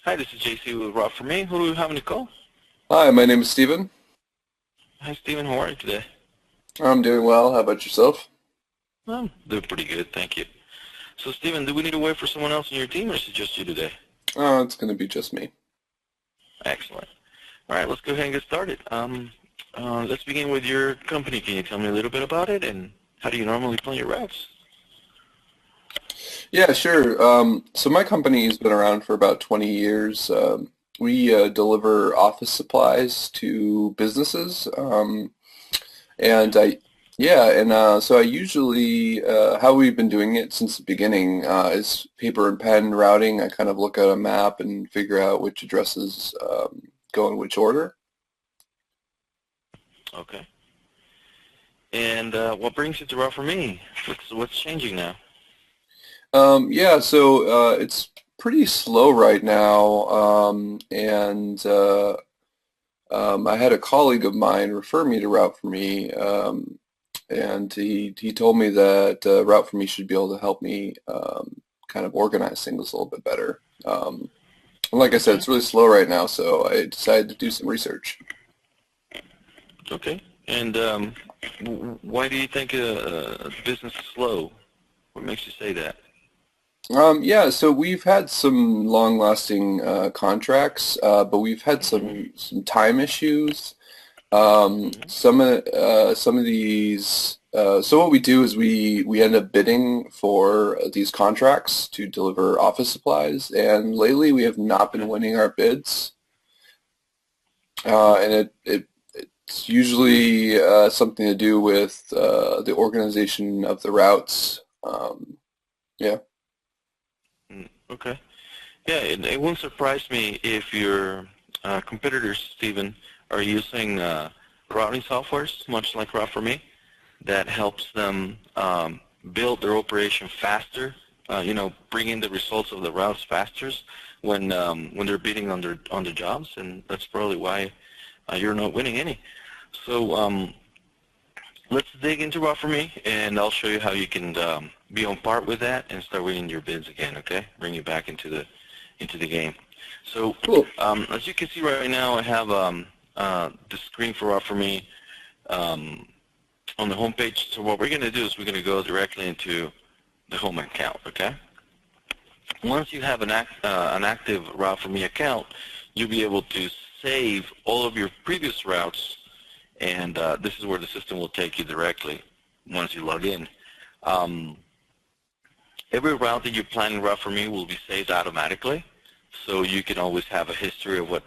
Hi, this is JC with Rob for Me. Who do we have on the call? Hi, my name is Steven. Hi, Steven. How are you today? I'm doing well. How about yourself? I'm doing pretty good, thank you. So, Steven, do we need to wait for someone else on your team, or is it just you today? It's going to be just me. Excellent. All right, let's go ahead and get started. Let's begin with your company. Can you tell me a little bit about it, and how do you normally plan your routes? Yeah, sure. So my company has been around for about 20 years. We deliver office supplies to businesses. And I, yeah, and so I usually, how we've been doing it since the beginning is paper and pen routing. I kind of look at a map and figure out which addresses go in which order. Okay. And what brings you to Rob for Me? What's changing now? Yeah, so it's pretty slow right now, and I had a colleague of mine refer me to Route for Me, and he told me that Route for Me should be able to help me kind of organize things a little bit better. And like I said, Okay. it's really slow right now, so I decided to do some research. Okay. And why do you think business is slow? What makes you say that? Yeah, so we've had some long-lasting contracts, but we've had Mm-hmm. some time issues. Mm-hmm. Some of these. So what we do is we end up bidding for these contracts to deliver office supplies, and lately we have not been Okay. winning our bids. Mm-hmm. And it's usually something to do with the organization of the routes. Yeah. Okay. Yeah, it won't surprise me if your competitors, Stephen, are using routing softwares, much like Route for Me, that helps them build their operation faster. Bring in the results of the routes faster when they're bidding on the jobs, and that's probably why you're not winning any. So let's dig into Route for Me, and I'll show you how you can be on par with that and start winning your bids again. Okay, bring you back into the game. So Cool. as you can see right now, I have the screen for Route for Me on the home page. So what we're going to do is we're going to go directly into the home account. Okay. Once you have an active Route for Me account, you'll be able to save all of your previous routes, and this is where the system will take you directly once you log in. Um, every route that you plan in Route for Me will be saved automatically, so you can always have a history of what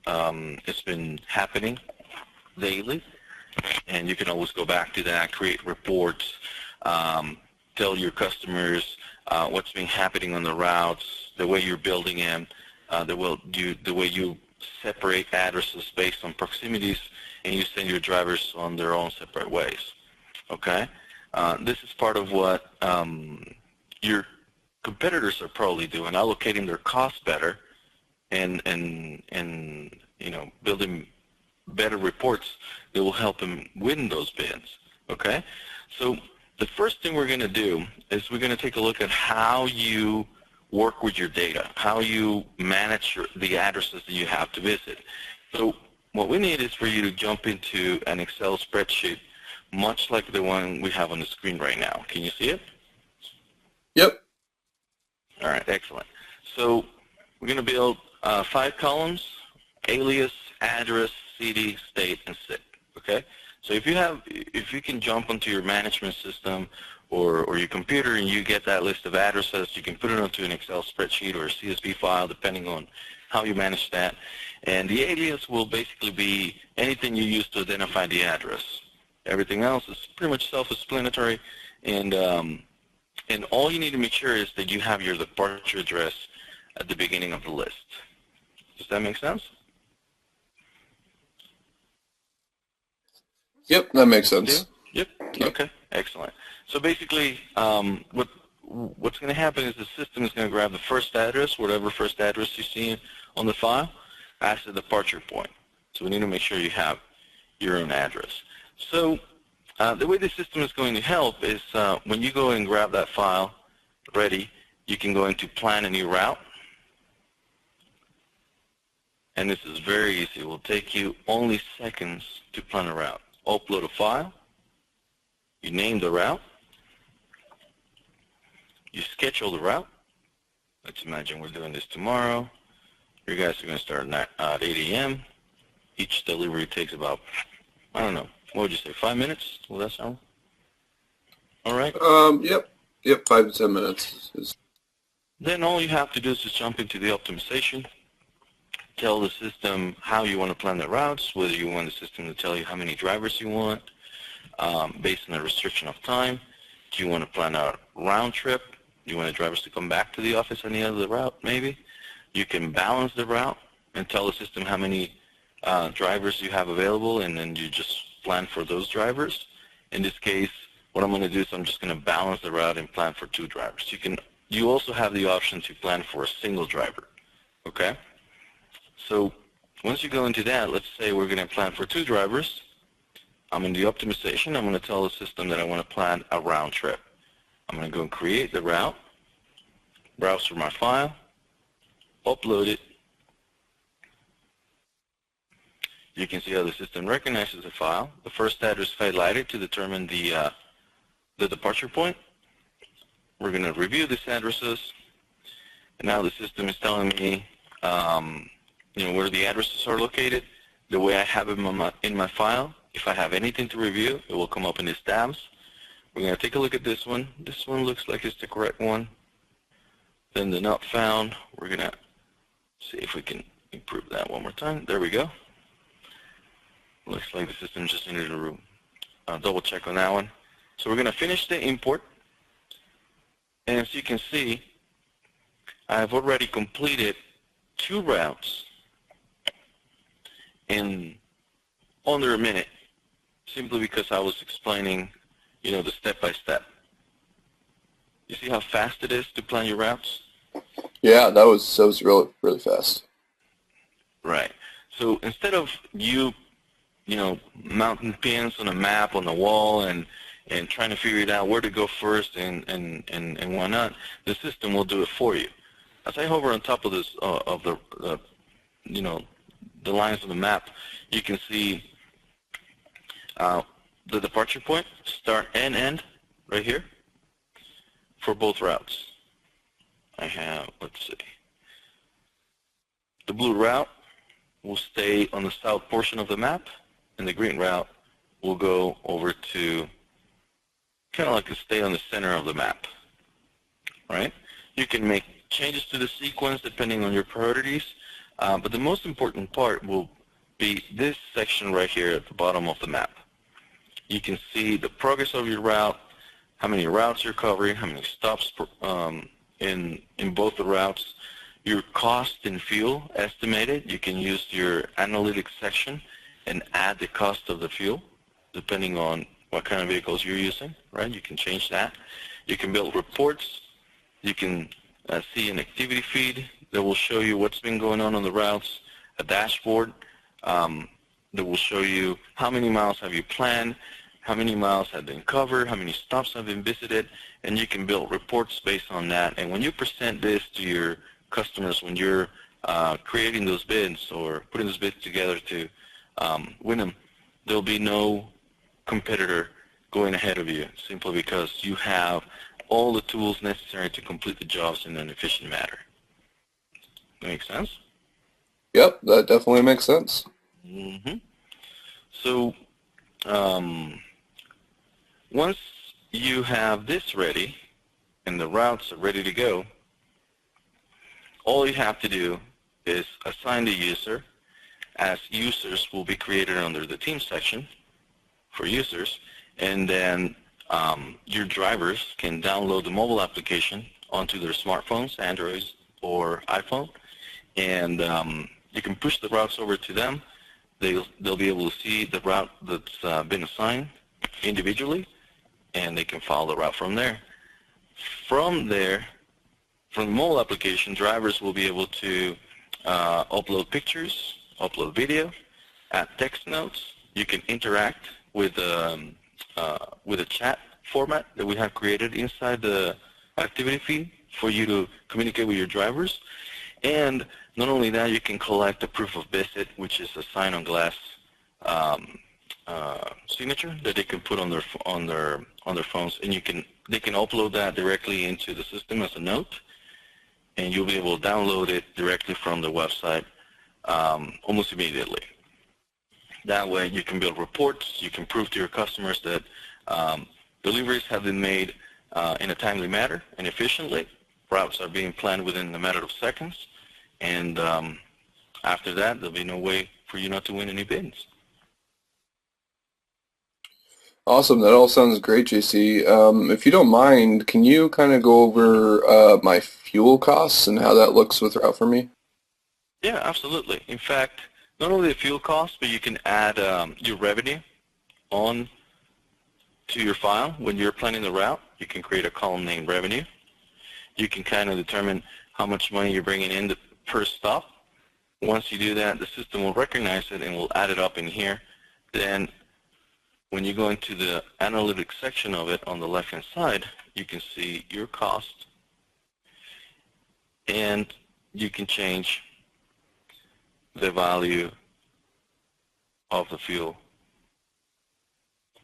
has been happening daily, and you can always go back to that, create reports, tell your customers what's been happening on the routes, the way you're building them, the way you separate addresses based on proximities, and you send your drivers on their own separate ways. Okay, this is part of what your competitors are probably doing, allocating their costs better, and building better reports that will help them win those bids. Okay, so the first thing we're going to do is we're going to take a look at how you work with your data, how you manage the addresses that you have to visit. So what we need is for you to jump into an Excel spreadsheet, much like the one we have on the screen right now. Can you see it? Yep. All right, excellent. So we're going to build 5 columns: alias, address, city, state, and SIC. Okay. So if you can jump onto your management system or your computer and you get that list of addresses, you can put it onto an Excel spreadsheet or a CSV file, depending on how you manage that. And the alias will basically be anything you use to identify the address. Everything else is pretty much self-explanatory, and all you need to make sure is that you have your departure address at the beginning of the list. Does that make sense? Yep, that makes Steven? sense. Yep. Yep. Okay. Excellent. So basically, what's going to happen is the system is going to grab the first address, whatever first address you see on the file, as the departure point. So we need to make sure you have your own address. So the way the system is going to help is when you go and grab that file ready, you can go into plan a new route. And this is very easy. It will take you only seconds to plan a route. Upload a file. You name the route. You schedule the route. Let's imagine we're doing this tomorrow. You guys are going to start at 8 a.m. Each delivery takes about, I don't know, what would you say, 5 minutes? Will that sound all right? Yep, 5 to 10 minutes. Then all you have to do is just jump into the optimization, tell the system how you want to plan the routes, whether you want the system to tell you how many drivers you want, based on the restriction of time. Do you want to plan a round trip? Do you want the drivers to come back to the office on the end of the route, maybe? You can balance the route and tell the system how many drivers you have available, and then you just plan for those drivers. In this case, what I'm going to do is I'm just going to balance the route and plan for 2 drivers. You also have the option to plan for a single driver, okay? So once you go into that, let's say we're going to plan for 2 drivers. I'm in the optimization. I'm going to tell the system that I want to plan a round trip. I'm going to go and create the route, browse through my file, upload it. You can see how the system recognizes the file. The first address highlighted to determine the departure point. We're going to review these addresses, and now the system is telling me where the addresses are located, the way I have them in my file. If I have anything to review, it will come up in these tabs. We're going to take a look at this one. This one looks like it's the correct one. Then the not found, we're going to see if we can improve that one more time. There we go. Looks like the system just needed to double check on that one. So we're going to finish the import. And as you can see, I've already completed 2 routes in under a minute, simply because I was explaining, the step-by-step. You see how fast it is to plan your routes? Yeah, that was really, really fast. Right. So instead of mounting pins on a map on the wall and trying to figure it out where to go first and whatnot, the system will do it for you. As I hover on top of this the lines of the map, you can see the departure point, start and end, right here, for both routes. I have, let's see, the blue route will stay on the south portion of the map, and the green route will go over to kind of like to stay on the center of the map, right? You can make changes to the sequence depending on your priorities, but the most important part will be this section right here at the bottom of the map. You can see the progress of your route, how many routes you're covering, how many stops in both the routes, your cost in fuel estimated. You can use your analytics section and add the cost of the fuel depending on what kind of vehicles you're using, right? You can change that. You can build reports. You can see an activity feed that will show you what's been going on the routes, a dashboard that will show you how many miles have you planned, how many miles have been covered, how many stops have been visited, and you can build reports based on that. And when you present this to your customers, when you're creating those bids or putting those bids together to win them, there'll be no competitor going ahead of you, simply because you have all the tools necessary to complete the jobs in an efficient manner. That make sense? Yep, that definitely makes sense. Mm-hmm. So once you have this ready and the routes are ready to go, all you have to do is assign the user, as users will be created under the team section for users, and then your drivers can download the mobile application onto their smartphones, Androids or iPhone, and you can push the routes over to them. They'll be able to see the route that's been assigned individually, and they can follow the route from there. From there, from the mobile application, drivers will be able to upload pictures, upload video, add text notes. You can interact with a chat format that we have created inside the activity feed for you to communicate with your drivers. And not only that, you can collect a proof of visit, which is a sign on glass signature that they can put on their phones, and they can upload that directly into the system as a note, and you'll be able to download it directly from the website almost immediately. That way, you can build reports. You can prove to your customers that deliveries have been made in a timely manner and efficiently. Routes are being planned within a matter of seconds, and after that, there'll be no way for you not to win any bids. Awesome. That all sounds great, JC. If you don't mind, can you kind of go over my fuel costs and how that looks with Route for Me? Yeah, absolutely. In fact, not only the fuel cost, but you can add your revenue on to your file. When you're planning the route, you can create a column named revenue. You can kind of determine how much money you're bringing in per stop. Once you do that, the system will recognize it and will add it up in here. Then when you go into the analytics section of it on the left-hand side, you can see your cost, and you can change the value of the fuel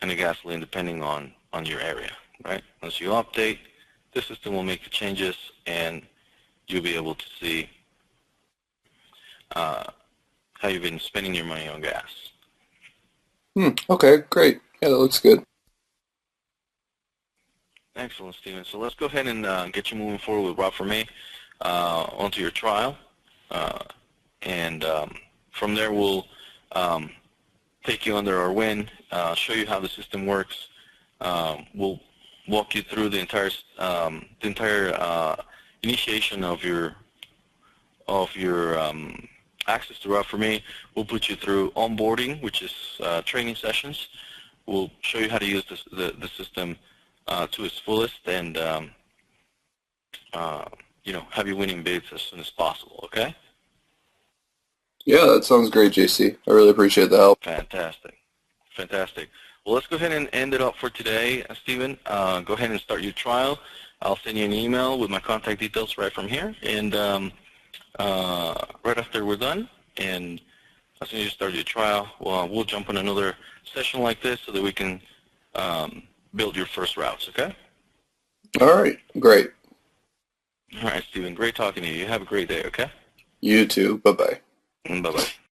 and the gasoline depending on your area, right? Once you update, the system will make the changes, and you'll be able to see how you've been spending your money on gas. Okay, great. Yeah, that looks good. Excellent, Steven. So let's go ahead and get you moving forward with Route for Me onto your trial. And from there, we'll take you under our wing, show you how the system works. We'll walk you through the entire initiation of your access to Route for Me. We'll put you through onboarding, which is training sessions. We'll show you how to use the system to its fullest, and have you winning bids as soon as possible. Okay? Yeah, that sounds great, JC. I really appreciate the help. Fantastic, fantastic. Well, let's go ahead and end it up for today, Stephen. Go ahead and start your trial. I'll send you an email with my contact details right from here, and right after we're done, and as soon as you start your trial, we'll jump on another session like this so that we can build your first routes, okay? All right, great. All right, Stephen, great talking to you. You have a great day, okay? You too. Bye-bye. Bye-bye.